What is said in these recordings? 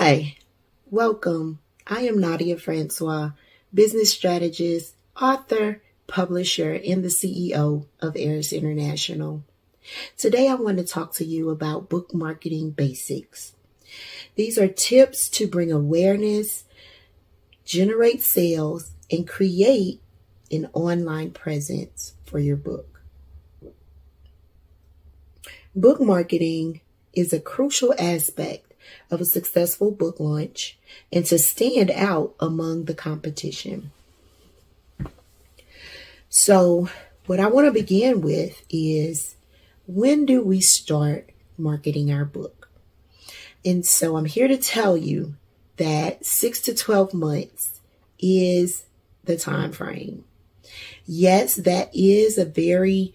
Hi, welcome. I am Nadia Francois, business strategist, author, publisher, and the CEO of Eris International. Today I want to talk to you about book marketing basics. These are tips to bring awareness, generate sales, and create an online presence for your book. Book marketing is a crucial aspect of a successful book launch and to stand out among the competition. So, what I want to begin with is, when do we start marketing our book? And so I'm here to tell you that 6 to 12 months is the time frame. Yes, that is a very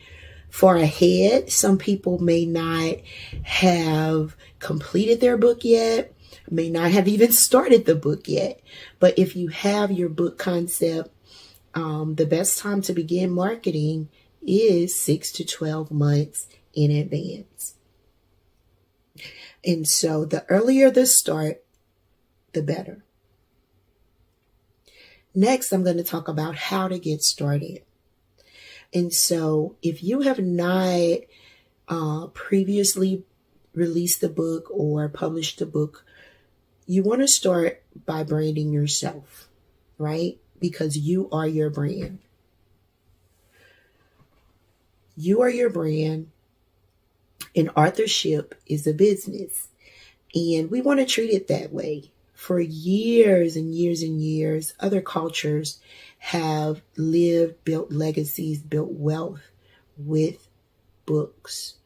far ahead. Some people may not have completed their book yet, may not have even started the book yet. But if you have your book concept, the best time to begin marketing is 6 to 12 months in advance. And so the earlier the start, the better. Next, I'm going to talk about how to get started. And so if you have not previously released the book or published the book, you want to start by branding yourself, right? Because you are your brand. You are your brand, and authorship is a business. And we want to treat it that way. For years and years and years, other cultures have lived, built legacies, built wealth with books,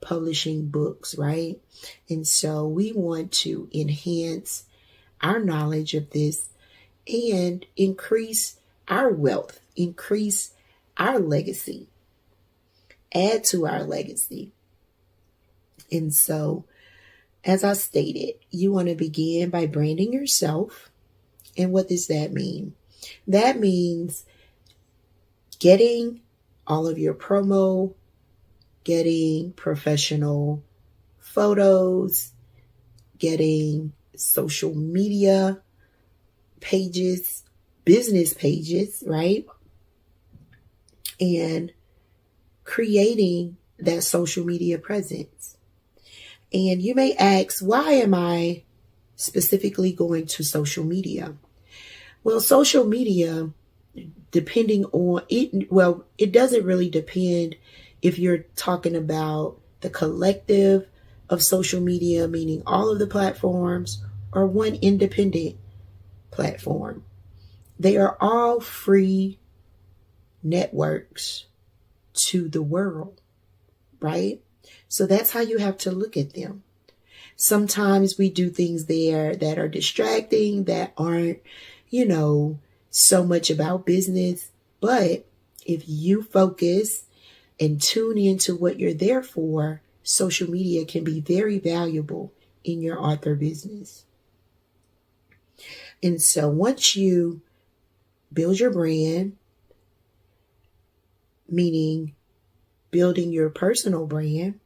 publishing books, right? And so we want to enhance our knowledge of this and increase our wealth, increase our legacy, add to our legacy. And so, as I stated, you want to begin by branding yourself. And what does that mean? That means getting all of your promo, getting professional photos, getting social media pages, business pages, right? And creating that social media presence. And you may ask, why am I specifically going to social media? Well, social media, depending on it, it doesn't really depend if you're talking about the collective of social media, meaning all of the platforms, or one independent platform. They are all free networks to the world, right? So that's how you have to look at them. Sometimes we do things there that are distracting, that aren't, so much about business. But if you focus and tune into what you're there for, social media can be very valuable in your author business. And so once you build your brand, meaning building your personal brand,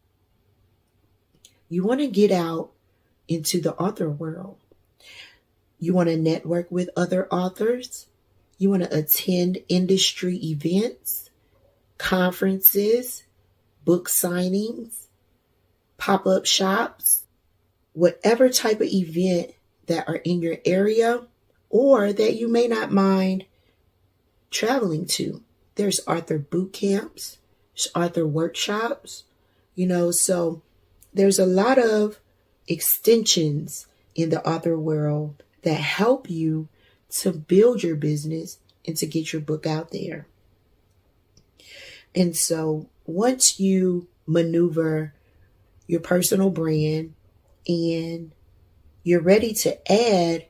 you want to get out into the author world. You want to network with other authors. You want to attend industry events, conferences, book signings, pop-up shops, whatever type of event that are in your area or that you may not mind traveling to. There's author boot camps, there's author workshops, so there's a lot of extensions in the author world that help you to build your business and to get your book out there. And so once you maneuver your personal brand and you're ready to add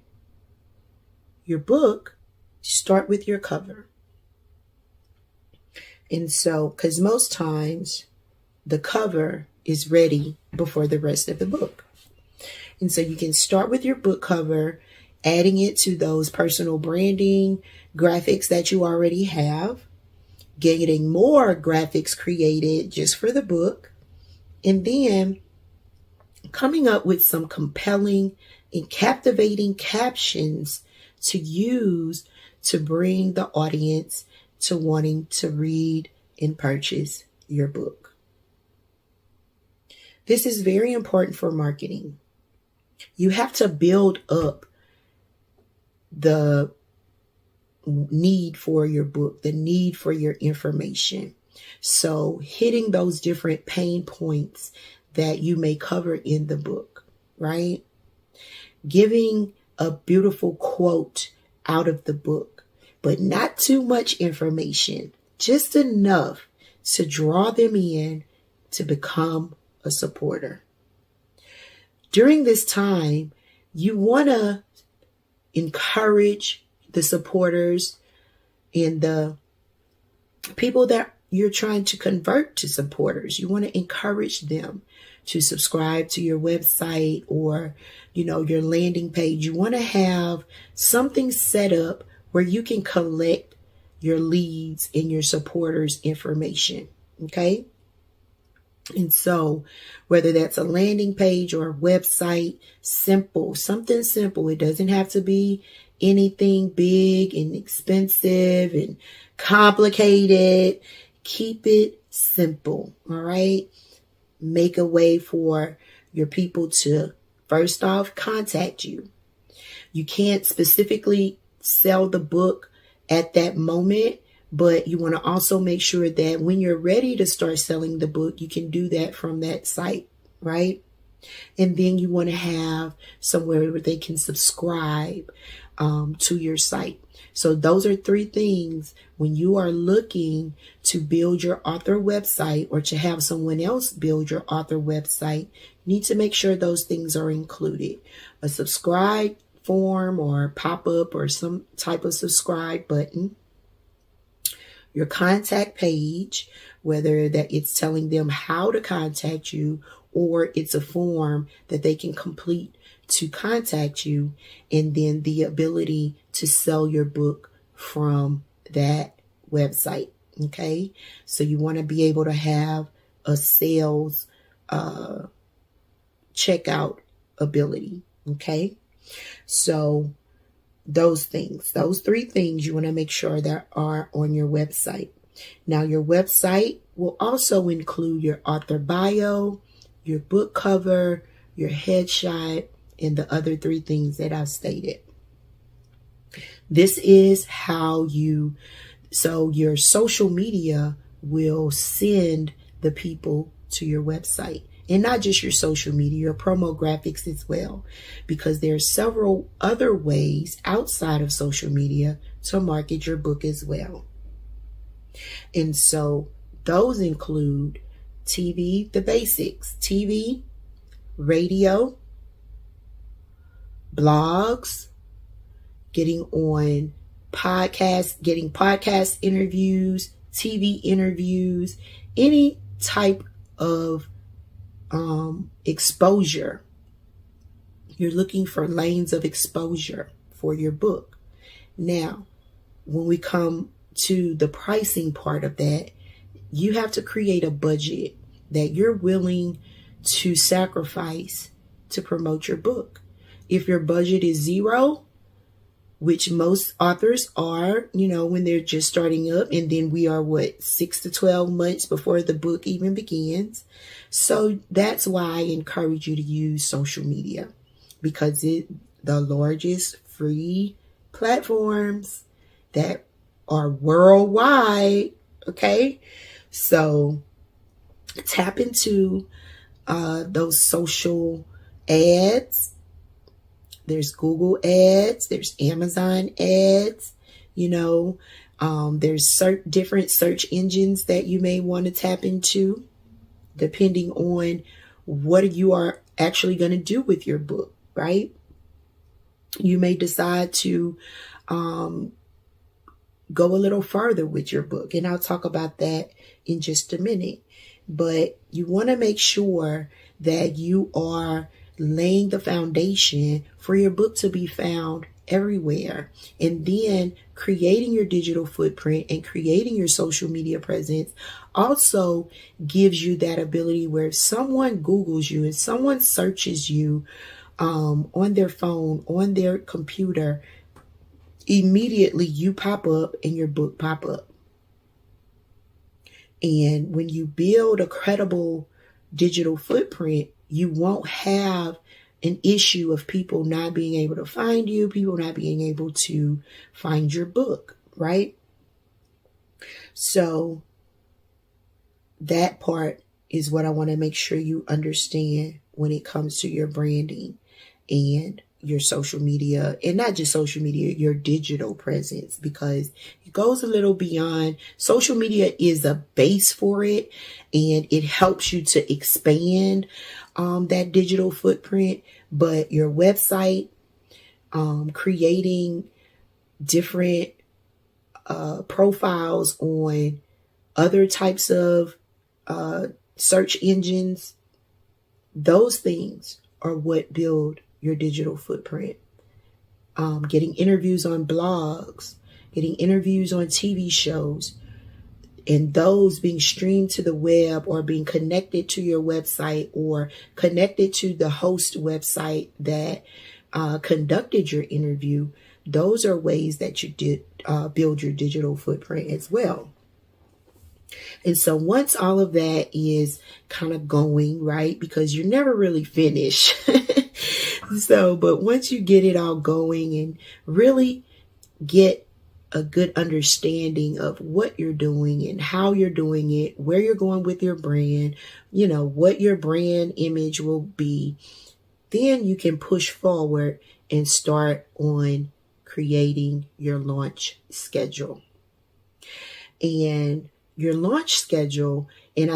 your book, start with your cover. And so, because most times the cover is ready before the rest of the book. And so you can start with your book cover, adding it to those personal branding graphics that you already have, getting more graphics created just for the book, and then coming up with some compelling and captivating captions to use to bring the audience to wanting to read and purchase your book. This is very important for marketing. You have to build up the need for your book, the need for your information. So hitting those different pain points that you may cover in the book, right? Giving a beautiful quote out of the book, but not too much information, just enough to draw them in to become a supporter. During this time, you want to encourage the supporters and the people that you're trying to convert to supporters. You want to encourage them to subscribe to your website or, your landing page. You want to have something set up where you can collect your leads and your supporters' information. Okay. And so whether that's a landing page or a website, something simple. It doesn't have to be anything big and expensive and complicated. Keep it simple. All right. Make a way for your people to, first off, contact you. You can't specifically sell the book at that moment, but you want to also make sure that when you're ready to start selling the book, you can do that from that site, right? And then you want to have somewhere where they can subscribe to your site. So those are 3 things when you are looking to build your author website or to have someone else build your author website. You need to make sure those things are included. A subscribe form or pop-up or some type of subscribe button. Your contact page, whether that it's telling them how to contact you or it's a form that they can complete to contact you, and then the ability to sell your book from that website. Okay. So you want to be able to have a sales checkout ability. Okay. So those 3 things you want to make sure that are on your website. Now your website will also include your author bio, your book cover, your headshot, and the other 3 things that I've stated. This is how so your social media will send the people to your website. And not just your social media, your promo graphics as well, because there are several other ways outside of social media to market your book as well. And so those include TV, the basics, TV, radio, blogs, getting on podcasts, getting podcast interviews, TV interviews, any type of exposure. You're looking for lanes of exposure for your book. Now, when we come to the pricing part of that, you have to create a budget that you're willing to sacrifice to promote your book. If your budget is 0, which most authors are, when they're just starting up, and then we are 6 to 12 months before the book even begins. So that's why I encourage you to use social media, because it's the largest free platforms that are worldwide. Okay. So tap into those social ads. There's Google ads, there's Amazon ads, there's different search engines that you may want to tap into, depending on what you are actually going to do with your book, right? You may decide to go a little further with your book, and I'll talk about that in just a minute. But you want to make sure that you are laying the foundation for your book to be found everywhere. And then creating your digital footprint and creating your social media presence also gives you that ability where if someone Googles you, if someone searches you on their phone, on their computer, immediately you pop up and your book pop up. And when you build a credible digital footprint, you won't have an issue of people not being able to find you, people not being able to find your book, right? So that part is what I want to make sure you understand when it comes to your branding and your social media, and not just social media, your digital presence, because it goes a little beyond. Social media is a base for it, and it helps you to expand that digital footprint. But your website, creating different profiles on other types of search engines, those things are what build your digital footprint. Getting interviews on blogs, getting interviews on TV shows, and those being streamed to the web or being connected to your website or connected to the host website that conducted your interview. Those are ways that you did build your digital footprint as well. And so once all of that is kind of going, right, because you're never really finished. But once you get it all going and really get a good understanding of what you're doing and how you're doing it, where you're going with your brand, what your brand image will be, then you can push forward and start on creating your launch schedule. And your launch schedule, and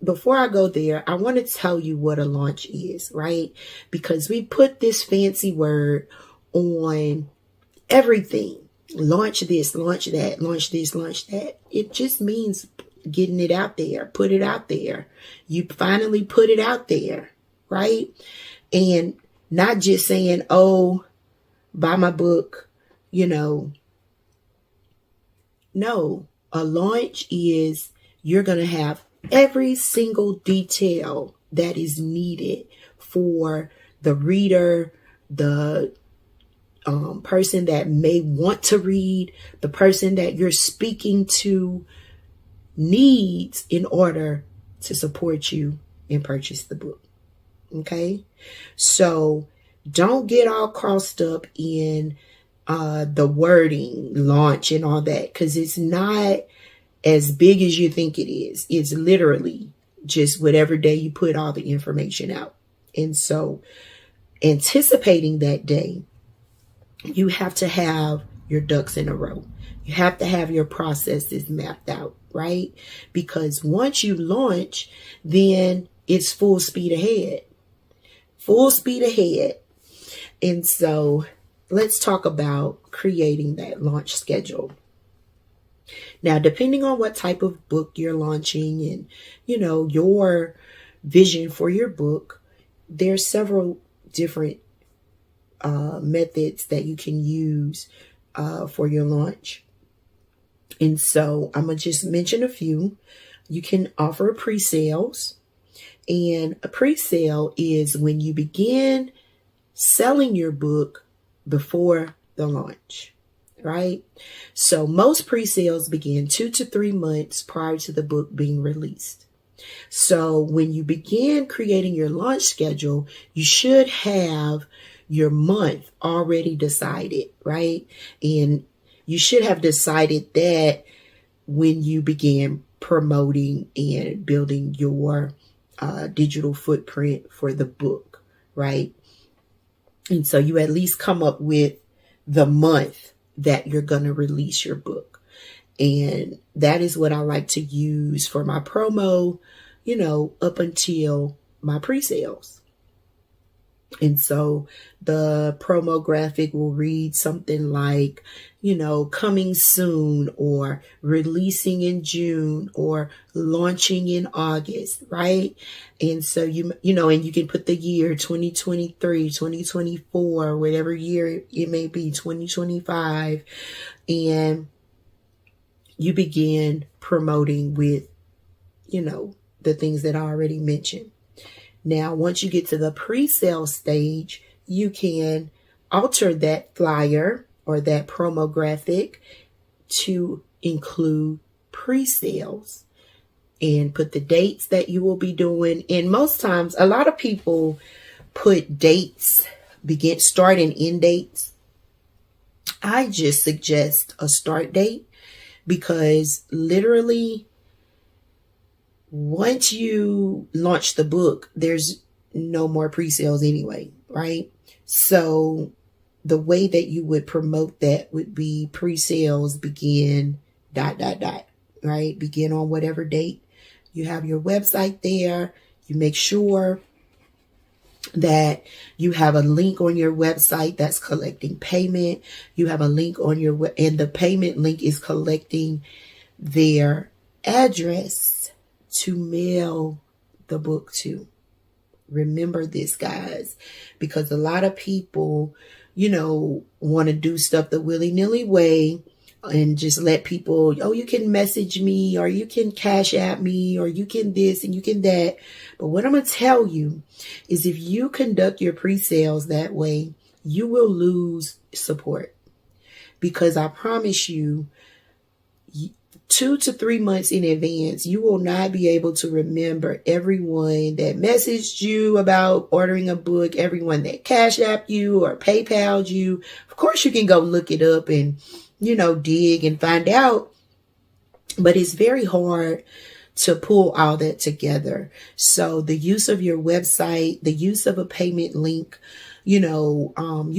before I go there, I want to tell you what a launch is, right? Because we put this fancy word on everything. Launch this, launch that, launch this, launch that. It just means getting it out there, put it out there. You finally put it out there, right? And not just saying, oh, buy my book, No, a launch is you're going to have every single detail that is needed for the reader, the person that may want to read, the person that you're speaking to needs in order to support you and purchase the book. Okay? So don't get all crossed up in the wording, launch and all that, because it's not as big as you think it is. It's literally just whatever day you put all the information out. And so anticipating that day, you have to have your ducks in a row. You have to have your processes mapped out, right? Because once you launch, then it's full speed ahead. Full speed ahead. And so let's talk about creating that launch schedule. Now, depending on what type of book you're launching and, your vision for your book, there's several different methods that you can use for your launch. And so I'm going to just mention a few. You can offer pre-sales. And a pre-sale is when you begin selling your book before the launch, right? So most pre-sales begin 2 to 3 months prior to the book being released. So when you begin creating your launch schedule, you should have your month already decided, right? And you should have decided that when you began promoting and building your digital footprint for the book, right? And so you at least come up with the month that you're going to release your book. And that is what I like to use for my promo, up until my pre-sales. And so the promo graphic will read something like, coming soon, or releasing in June, or launching in August, right? And so and you can put the year 2023, 2024, whatever year it may be, 2025, and you begin promoting with, the things that I already mentioned. Now, once you get to the pre-sale stage, you can alter that flyer or that promo graphic to include pre-sales and put the dates that you will be doing. And most times, a lot of people put dates, start and end dates. I just suggest a start date, because literally, once you launch the book, there's no more pre-sales anyway, right? So the way that you would promote that would be pre-sales begin ... right? Begin on whatever date. You have your website there. You make sure that you have a link on your website that's collecting payment. You have a link on and the payment link is collecting their address to mail the book to. Remember this, guys, because a lot of people, want to do stuff the willy-nilly way and just let people, you can message me, or you can cash at me, or you can this and you can that. But what I'm going to tell you is, if you conduct your pre-sales that way, you will lose support, because I promise you, 2 to 3 months in advance, you will not be able to remember everyone that messaged you about ordering a book, everyone that Cash Apped you or PayPal'd you. Of course, you can go look it up and, dig and find out. But it's very hard to pull all that together. So the use of your website, the use of a payment link, you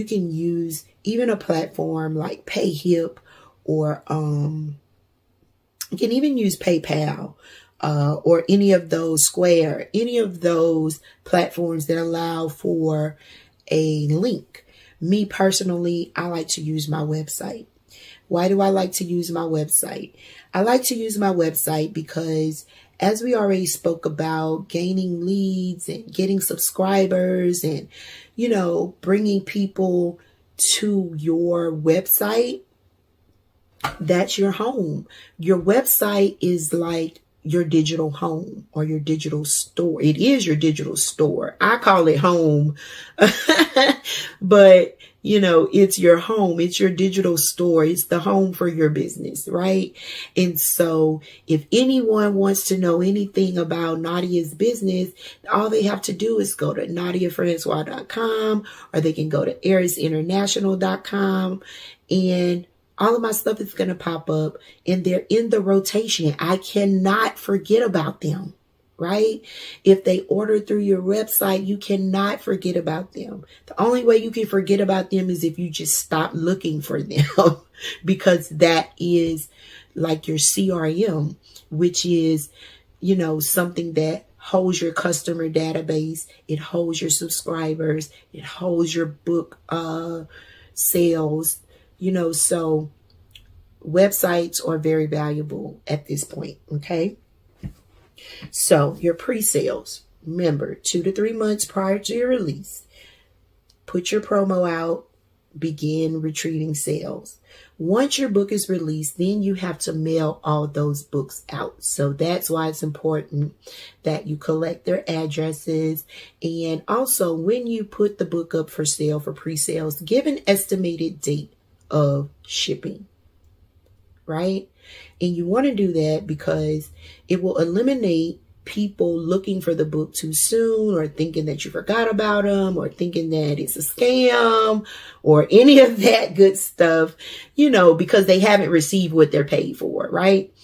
can use even a platform like PayHip, or you can even use PayPal, or any of those, Square, any of those platforms that allow for a link. Me personally, I like to use my website. Why do I like to use my website? I like to use my website because, as we already spoke about, gaining leads and getting subscribers and, bringing people to your website, that's your home. Your website is like your digital home or your digital store. It is your digital store. I call it home, but it's your home. It's your digital store. It's the home for your business, right? And so if anyone wants to know anything about Nadia's business, all they have to do is go to NadiaFrancois.com, or they can go to ArisInternational.com, and all of my stuff is going to pop up, and they're in the rotation. I cannot forget about them, right? If they order through your website, you cannot forget about them. The only way you can forget about them is if you just stop looking for them, because that is like your CRM, which is, something that holds your customer database. It holds your subscribers. It holds your book sales. So websites are very valuable at this point. Okay. So your pre-sales, remember, 2 to 3 months prior to your release, put your promo out, begin retreating sales. Once your book is released, then you have to mail all those books out. So that's why it's important that you collect their addresses. And also, when you put the book up for sale for pre-sales, give an estimated date of shipping, right? And you want to do that because it will eliminate people looking for the book too soon, or thinking that you forgot about them, or thinking that it's a scam, or any of that good stuff, because they haven't received what they're paid for, right?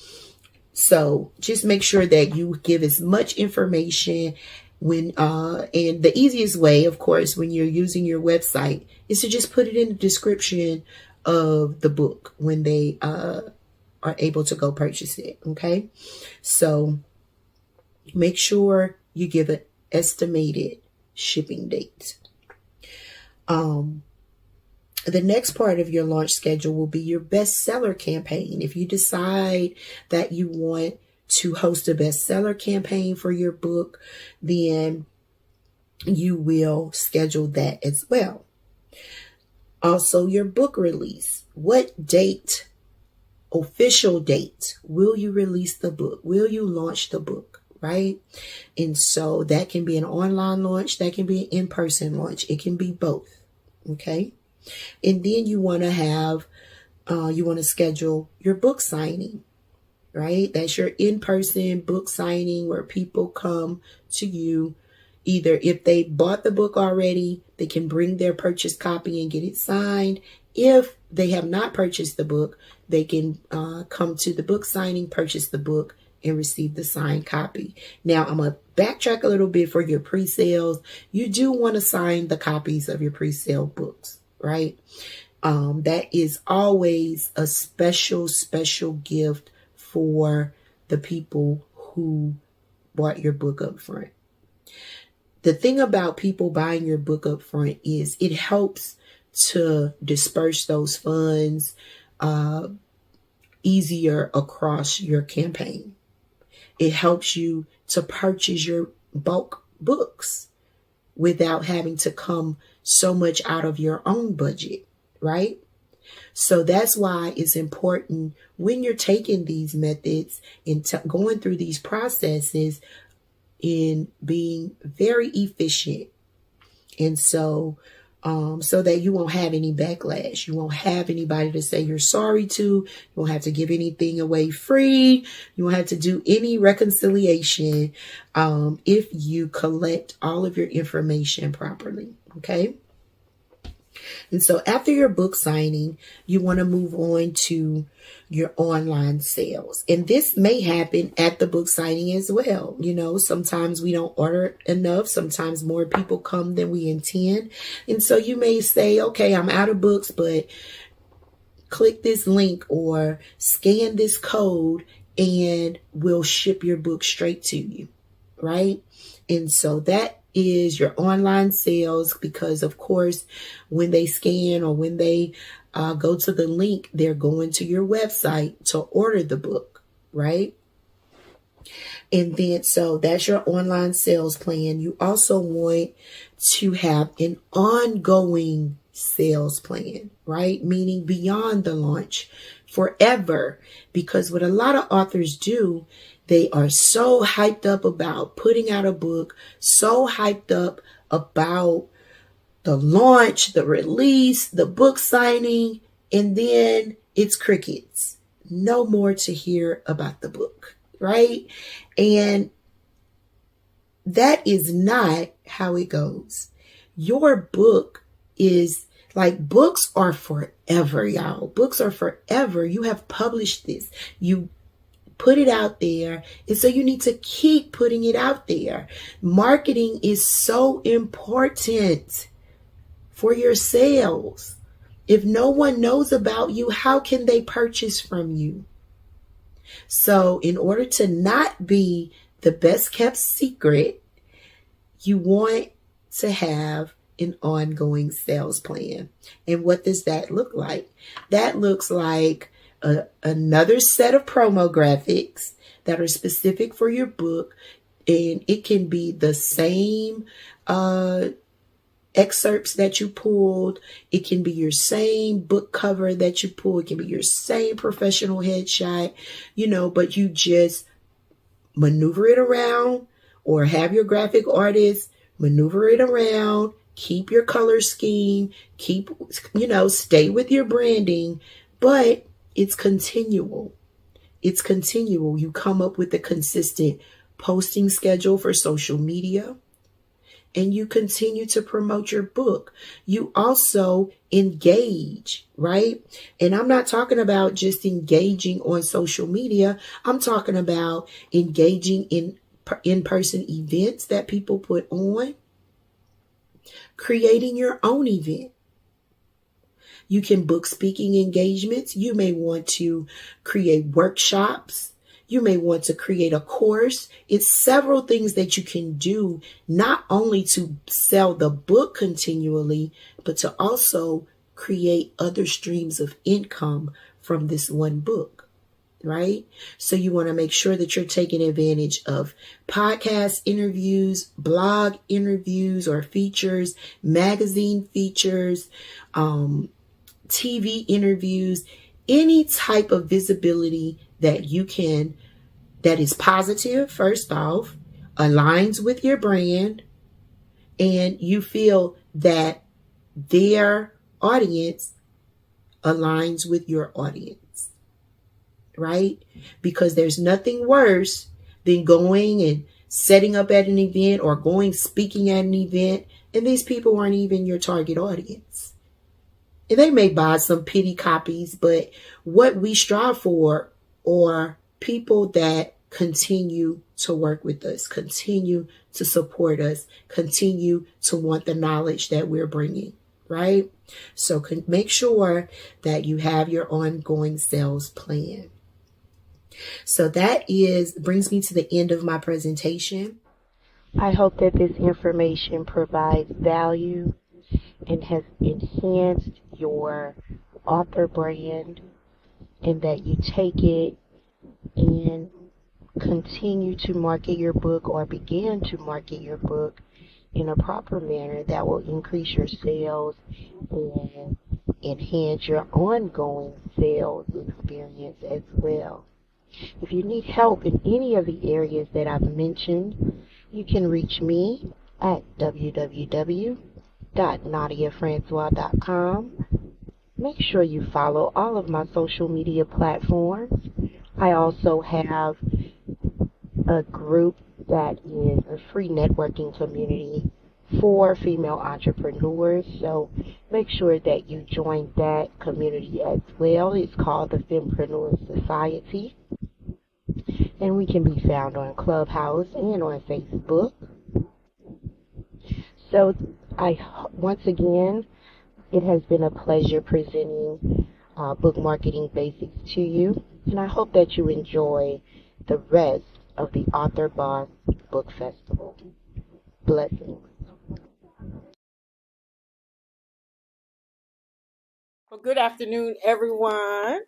So just make sure that you give as much information and the easiest way, of course, when you're using your website, is to just put it in the description of the book when they are able to go purchase it. Okay. So make sure you give an estimated shipping date. The next part of your launch schedule will be your bestseller campaign. If you decide that you want to host a bestseller campaign for your book, then you will schedule that as well. Also, your book release. What date, official date, will you release the book? Will you launch the book, right? And so that can be an online launch. That can be an in-person launch. It can be both, okay? And then you want to schedule your book signing, right? That's your in-person book signing where people come to you. Either if they bought the book already, they can bring their purchased copy and get it signed. If they have not purchased the book, they can come to the book signing, purchase the book, and receive the signed copy. Now, I'm going to backtrack a little bit for your pre-sales. You do want to sign the copies of your pre-sale books, right? That is always a special gift for the people who bought your book up front. The thing about people buying your book up front is it helps to disperse those funds easier across your campaign. It helps you to purchase your bulk books without having to come so much out of your own budget, right? So that's why it's important when you're taking these methods and going through these processes in being very efficient. And so that you won't have any backlash. You won't have anybody to say you're sorry to. You won't have to give anything away free. You won't have to do any reconciliation if you collect all of your information properly. Okay. And so after your book signing, you want to move on to your online sales. And this may happen at the book signing as well. You know, sometimes we don't order enough. Sometimes more people come than we intend. And so you may say, okay, I'm out of books, but click this link or scan this code and we'll ship your book straight to you, right? And so that is your online sales, because of course, when they scan or when they go to the link, they're going to your website to order the book, right? And then, so that's your online sales plan. You also want to have an ongoing sales plan, right? Meaning beyond the launch, forever. Because what a lot of authors do, they are so hyped up about putting out a book, so hyped up about the launch, the release, the book signing, and then it's crickets. No more to hear about the book, right? And that is not how it goes. Your book is like, books are forever, y'all. Books are forever. You have published this. You put it out there. And so you need to keep putting it out there. Marketing is so important for your sales. If no one knows about you, how can they purchase from you? So in order to not be the best kept secret, you want to have an ongoing sales plan. And what does that look like? That looks like another set of promo graphics that are specific for your book. And it can be the same excerpts that you pulled. It can be your same book cover that you pulled. It can be your same professional headshot, but you just maneuver it around, or have your graphic artist maneuver it around. Keep your color scheme, stay with your branding, but it's continual. It's continual. You come up with a consistent posting schedule for social media, and you continue to promote your book. You also engage, right? And I'm not talking about just engaging on social media. I'm talking about engaging in in-person events that people put on. Creating your own event. You can book speaking engagements. You may want to create workshops. You may want to create a course. It's several things that you can do, not only to sell the book continually, but to also create other streams of income from this one book, right? So you want to make sure that you're taking advantage of podcast interviews, blog interviews or features, magazine features, TV interviews, any type of visibility that you can, that is positive, first off, aligns with your brand, and you feel that their audience aligns with your audience, right? Because there's nothing worse than going and setting up at an event or going speaking at an event, and these people aren't even your target audience. And they may buy some pity copies, but what we strive for are people that continue to work with us, continue to support us, continue to want the knowledge that we're bringing, right? So make sure that you have your ongoing sales plan. So that brings me to the end of my presentation. I hope that this information provides value and has enhanced your author brand, and that you take it and continue to market your book or begin to market your book in a proper manner that will increase your sales and enhance your ongoing sales experience as well. If you need help in any of the areas that I've mentioned, you can reach me at www.nadiafrancois.com. Make sure you follow all of my social media platforms. I also have a group that is a free networking community for female entrepreneurs, so make sure that you join that community as well. It's called the Fempreneur Society, and we can be found on Clubhouse and on Facebook. So once again, it has been a pleasure presenting book marketing basics to you, and I hope that you enjoy the rest of the Author Boss Book Festival. Blessings. Well, good afternoon, everyone.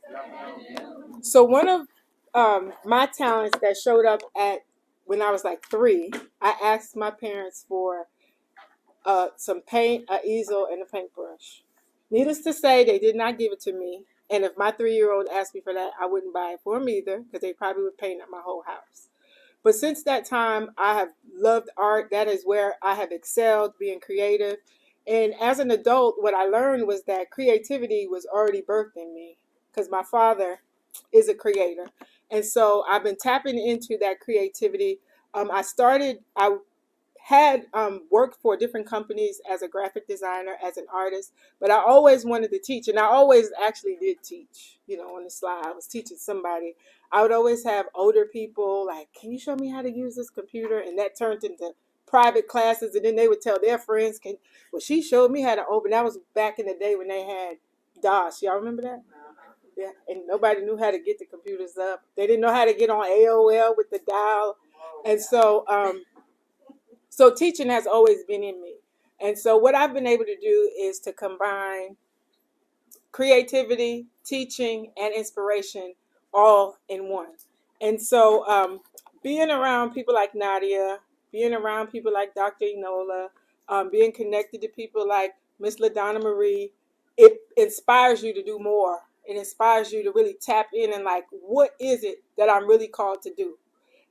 So one of my talents that showed up at when I was like 3, I asked my parents for some paint, an easel, and a paintbrush. Needless to say, they did not give it to me. And if my 3-year-old asked me for that, I wouldn't buy it for them either, because they probably would paint up my whole house. But since that time, I have loved art. That is where I have excelled, being creative. And as an adult, what I learned was that creativity was already birthed in me, because my father is a creator. And so I've been tapping into that creativity. I had worked for different companies as a graphic designer, as an artist, but I always wanted to teach, and I always actually did teach. On the slide, I was teaching somebody. I would always have older people like, "Can you show me how to use this computer?" And that turned into private classes, and then they would tell their friends, "Well, she showed me how to open." That was back in the day when they had DOS. Y'all remember that? Yeah, and nobody knew how to get the computers up. They didn't know how to get on AOL with the dial, and so teaching has always been in me. And so what I've been able to do is to combine creativity, teaching, and inspiration all in one. And so being around people like Nadia, being around people like Dr. Enola, being connected to people like Miss LaDonna Marie, it inspires you to do more. It inspires you to really tap in and like, what is it that I'm really called to do?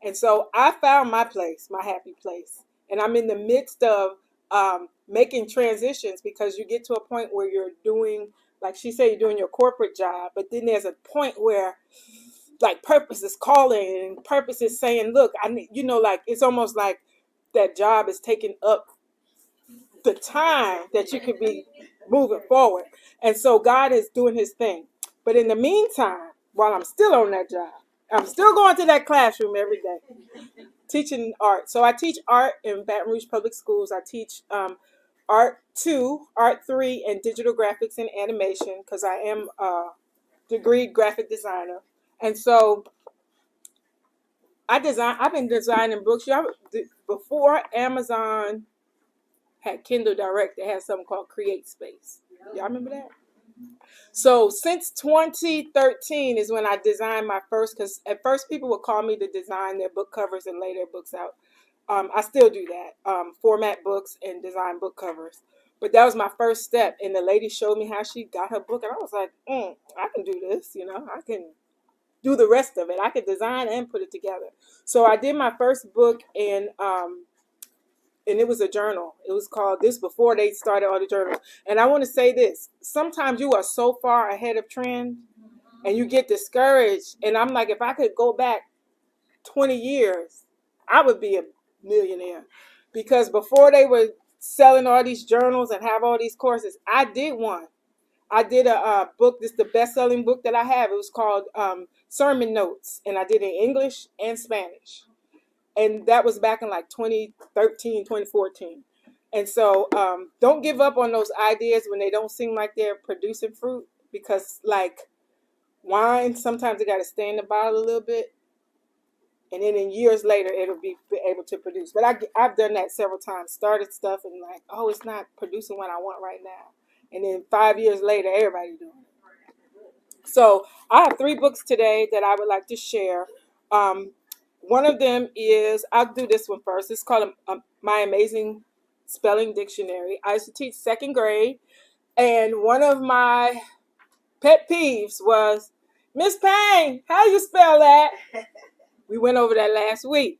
And so I found my place, my happy place. And I'm in the midst of making transitions, because you get to a point where you're doing, like she said, you're doing your corporate job. But then there's a point where like purpose is calling, and purpose is saying, look, I need, like it's almost like that job is taking up the time that you could be moving forward. And so God is doing his thing. But in the meantime, while I'm still on that job, I'm still going to that classroom every day, teaching art. So I teach art in Baton Rouge Public Schools. I teach Art 2, Art 3, and digital graphics and animation, because I am a degreed graphic designer. And so I've been designing books. Before Amazon had Kindle Direct, they had something called Create Space. Y'all remember that? So since 2013 is when I designed my first, because at first people would call me to design their book covers and lay their books out. I still do that, format books and design book covers. But that was my first step. And the lady showed me how she got her book. And I was like, I can do this. I can do the rest of it. I could design and put it together. So I did my first book and it was a journal. It was called this before they started all the journals. And I want to say this. Sometimes you are so far ahead of trend and you get discouraged. And I'm like, if I could go back 20 years, I would be a millionaire. Because before they were selling all these journals and have all these courses, I did one. I did a book. This is the best-selling book that I have. It was called Sermon Notes. And I did it in English and Spanish. And that was back in like 2013, 2014. And so don't give up on those ideas when they don't seem like they're producing fruit. Because like wine, sometimes you got to stay in the bottle a little bit. And then in years later, it'll be able to produce. But I've done that several times. Started stuff and like, oh, it's not producing what I want right now. And then 5 years later, everybody's doing it. So I have 3 books today that I would like to share. One of them is, I'll do this one first. It's called My Amazing Spelling Dictionary. I used to teach 2nd grade. And one of my pet peeves was, Miss Payne, how you spell that? We went over that last week.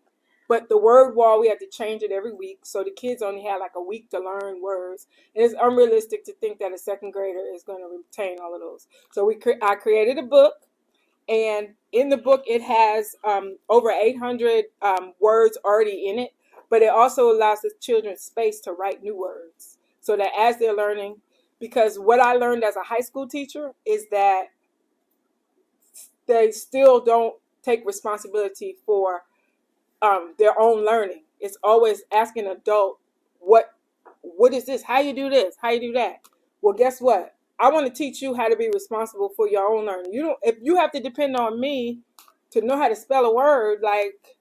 But the word wall, we had to change it every week. So the kids only had like a week to learn words. And it's unrealistic to think that a 2nd grader is going to retain all of those. So I created a book. And in the book, it has over 800 words already in it. But it also allows the children space to write new words. So that as they're learning, because what I learned as a high school teacher is that they still don't take responsibility for their own learning. It's always asking an adult, what is this? How you do this? How you do that? Well, guess what? I want to teach you how to be responsible for your own learning. If you have to depend on me to know how to spell a word, like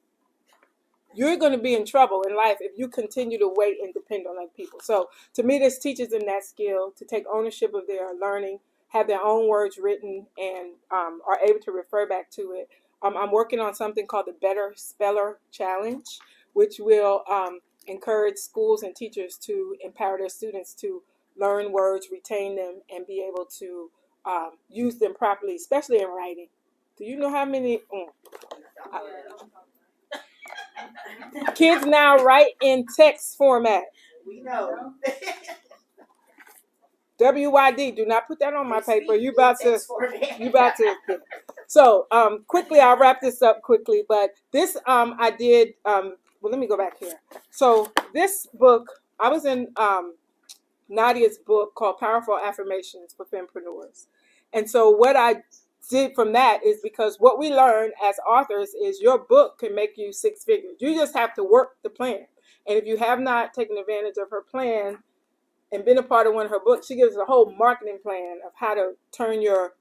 you're going to be in trouble in life if you continue to wait and depend on other people. So to me, this teaches them that skill to take ownership of their learning, have their own words written, and are able to refer back to it. I'm working on something called the Better Speller Challenge, which will encourage schools and teachers to empower their students to learn words, retain them, and be able to use them properly, especially in writing. Do you know how many kids now write in text format? We know. WYD, do not put that on my paper. You about to. So quickly, I'll wrap this up quickly. But this I did. Well, let me go back here. So this book, I was in Nadia's book called Powerful Affirmations for Fempreneurs. And so what I did from that is because what we learn as authors is your book can make you 6 figures. You just have to work the plan. And if you have not taken advantage of her plan and been a part of one of her books, she gives a whole marketing plan of how to turn your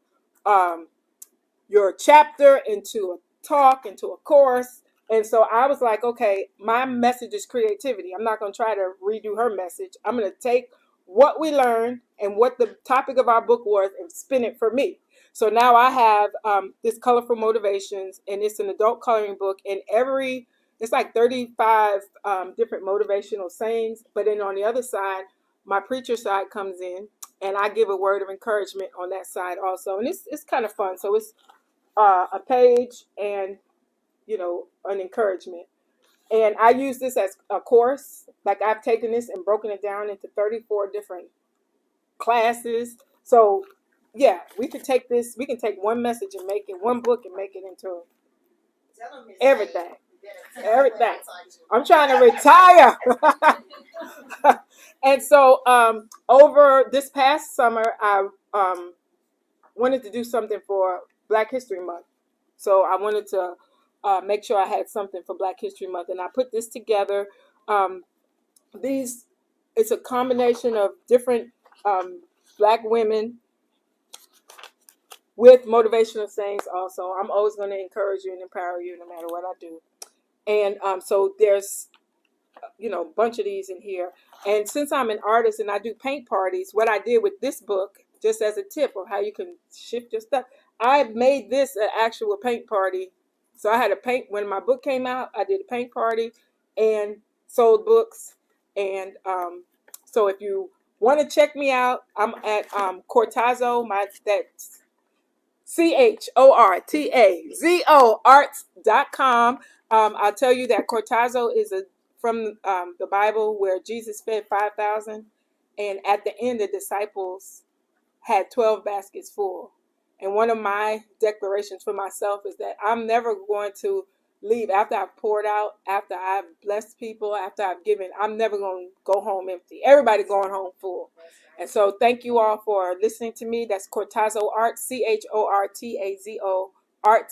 chapter into a talk, into a course. And so I was like, okay, my message is creativity. I'm not going to try to redo her message. I'm going to take what we learned and what the topic of our book was and spin it for me. So now I have this Colorful Motivations, and it's an adult coloring book. And it's like 35 different motivational sayings. But then on the other side, my preacher side comes in, and I give a word of encouragement on that side also. And it's kind of fun. So it's a page and, an encouragement. And I use this as a course. Like I've taken this and broken it down into 34 different classes. So yeah, we can take one message and make it one book and make it into everything. Everything. I'm trying to retire. And so over this past summer, I wanted to do something for Black History Month. So I wanted to make sure I had something for Black History Month. And I put this together. It's a combination of different Black women with motivational sayings also. I'm always going to encourage you and empower you no matter what I do. And so there's a bunch of these in here. And since I'm an artist and I do paint parties, what I did with this book, just as a tip of how you can shift your stuff, I made this an actual paint party. So I had a paint, when my book came out, I did a paint party and sold books. And so if you want to check me out, I'm at Cortazo, that's CHORTAZO arts.com. I'll tell you that Cortazo is from the Bible where Jesus fed 5,000. And at the end, the disciples had 12 baskets full. And one of my declarations for myself is that I'm never going to leave after I've poured out, after I've blessed people, after I've given. I'm never going to go home empty. Everybody going home full. And so thank you all for listening to me. That's Cortazo Arts, CHORTAZO Arts.